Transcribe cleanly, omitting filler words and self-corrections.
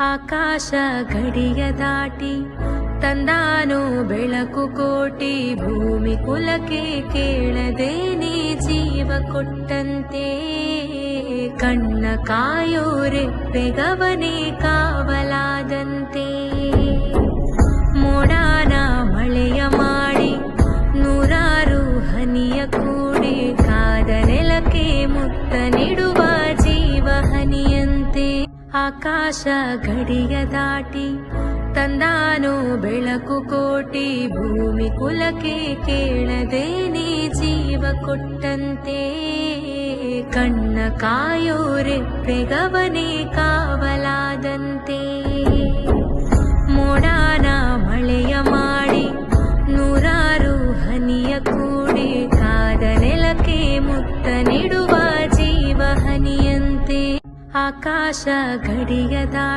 ಆಕಾಶ ಗಡಿಯ ದಾಟಿ ತಂದಾನೋ ಬೆಳಕು ಕೋಟಿ, ಭೂಮಿ ಕುಲಕ್ಕೆ ಕೇಳದೇನೆ ಜೀವ ಕೊಟ್ಟಂತೆ. ಕಣ್ಣ ಕಾಯೋ ರೆಪ್ಪೆಗವನೇ ಕಾವಲಾದಂತೆ. ಮೋಡಾನ ಮಳೆಯ ಮಾಡಿ ನೂರಾರು ಹನಿಯ ಕೂಡಿ, ಕಾದ ನೆಲಕ್ಕೆ ಮುತ್ತ ನೀಡುವ ಜೀವ ಹನಿಯಂತೆ. ಆಕಾಶ ಗಡಿಯ ದಾಟಿ ತಂದಾನೋ ಬೆಳಕು ಕೋಟಿ, ಭೂಮಿ ಕುಲಕ್ಕೆ ಕೇಳದೇನೆ ಜೀವ ಕೊಟ್ಟಂತೆ. ಕಣ್ಣ ಕಾಯೋ ರೆಪ್ಪೆಗವನೇ ಕಾವಲಾದಂತೆ. ಮೋಡಾನ ಮಳೆಯ ಮಾಡಿ ನೂರಾರು ಹನಿಯ ಕೂಡಿ, ಕಾದ ನೆಲಕ್ಕೆ ಮುತ್ತ ನೀಡುವ ಜೀವ ಹನಿಯಂತೆ. ಆಕಾಶ ಗಡಿಯ ದಾಟಿ